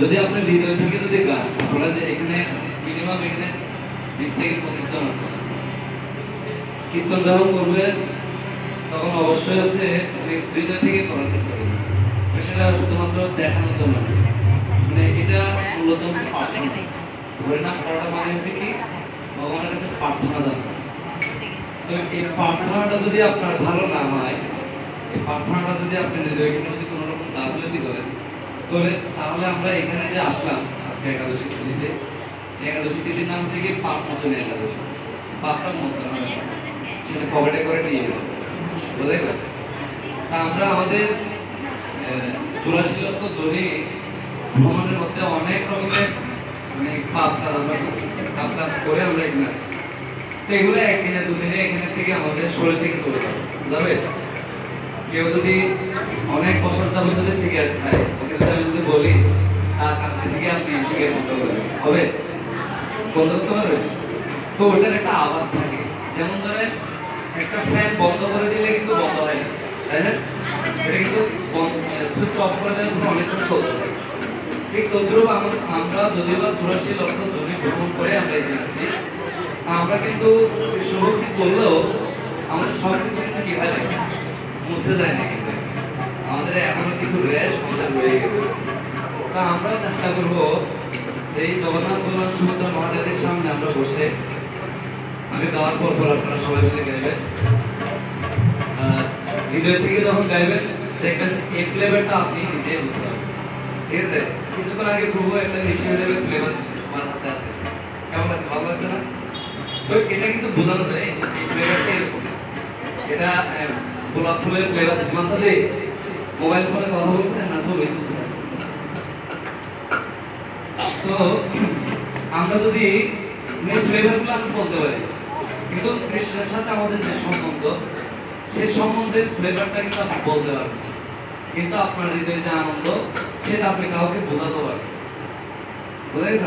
যদি আপনি হৃদয় থেকে যদি গান, আমরা যে এখানে মিনিমাম এখানে 20 থেকে 25 জন আছে, কীর্তন যখন করবে তখন অবশ্যই হচ্ছে হৃদয় থেকে করার চেষ্টা করবে। সেটা শুধুমাত্র দেখানোর জন্য না, মানে এটা মূলত প্রার্থনা। হরিনাম করাটা মানে হচ্ছে কি ভগবানের কাছে প্রার্থনা জানা। তো এই প্রার্থনাটা যদি আপনার ভালো না হয়, এই প্রার্থনাটা যদি আপনি হৃদয়কে যদি কোনো রকম গাফিলতি করেন, তাহলে আমরা এখানে যে আসলাম আজকে একাদশী তিথিতে, একাদশী তিথির নাম থেকে পাপ মোচনে একাদশী, পাপটা মোচন হয় সেটা পকেটে করে নিয়ে যাবে, বোঝা গেল? তা আমরা আমাদের 84 লক্ষ জমি ভ্রমণের মধ্যে অনেক রকমের মানে পাপ কাজ করে আমরা এখানে আসছি। তো এগুলো একদিনে দুদিনে এখানে থেকে আমাদের শরীর থেকে চলে যাবে। কেউ যদি অনেক বছর যাবত যদি সিগারেট খায়, ওকে যদি আমি যদি বলি তার কাছ থেকে আপনি সিগারেট বন্ধ করবেন, হবে? বন্ধ করতে পারবে? তো ওটার একটা আওয়াজ থাকে, যেমন ধরেন একটা ফ্যান বন্ধ করে দিলে কিন্তু বন্ধ হয় না, তাই না? এটা কিন্তু সুইচ অফ করে দেওয়ার পর অনেকক্ষণ চলতে থাকে। ঠিক তদ্রুপ আমরা যদিও বা 84 লক্ষ জমি ভ্রমণ করে আমরা এখানে আসছি, আমরা কিন্তু শুভক্তি করলেও আমাদের সব কিছু কিন্তু কি হয় না, মুছে যায় না, কিন্তু আমাদের এখনো কিছু রেশ আমাদের রয়ে গেছে। তা আমরা চেষ্টা করব এই জগন্নাথ বলরাম সুভদ্রা মহারাজের সামনে আমরা বসে, আমি গাওয়ার পর আপনারা সবাই মিলে গাইবেন, হৃদয় থেকে যখন গাইবেন দেখবেন এই ফ্লেভারটা আপনি নিজে বুঝতে পারবেন। ঠিক আছে? কিছুক্ষণ আগে প্রভু একটা মিষ্টি লেভেল ফ্লেভার দিচ্ছে তোমার হাতে হাতে, কেমন আছে? ভালো লাগছে না? তো এটা কিন্তু বোঝানো যায় এই ফ্লেভারটা এরকম, এটা গোলাপ ফুলের ফ্লেভার দিচ্ছে। মাত্র যে মোবাইল ফোনে কথা বলবেন না ছবি, তো আমরা যদি ফ্লেভারগুলো আমি বলতে পারি, কিন্তু কৃষ্ণের সাথে আমাদের যে সম্বন্ধ, সেই সম্বন্ধের ফ্লেভারটা কিন্তু আপনি বলতে পারবেন, কিন্তু আপনার হৃদয়ে যে আনন্দ সেটা আপনি কাউকে বোঝাতে পারবেন। বোঝা গেছে?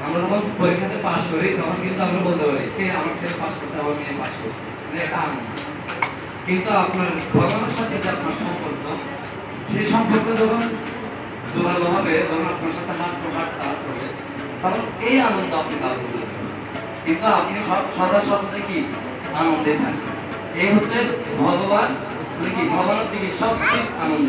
আমরা যখন পরীক্ষাতে পাশ করি তখন কিন্তু আমরা বলতে পারি কে আমার ছেলে পাশ করছে, আমার মেয়ে পাশ করছে, মানে একটা আনন্দ। কিন্তু আপনার ভগবানের সাথে যে আপনার সম্পর্ক, সেই সম্পর্ক যখন জোরালো হবে, যখন আপনার সাথে হাত টু হাত কাজ হবে, তখন এই আনন্দ আপনি কাউকে বোঝাতে পারবেন, কিন্তু আপনি সদা সর্বদা কি আনন্দে থাকবেন। এই হচ্ছে ভগবান, মানে কি ভগবান হচ্ছে কি সবচেয়ে আনন্দ।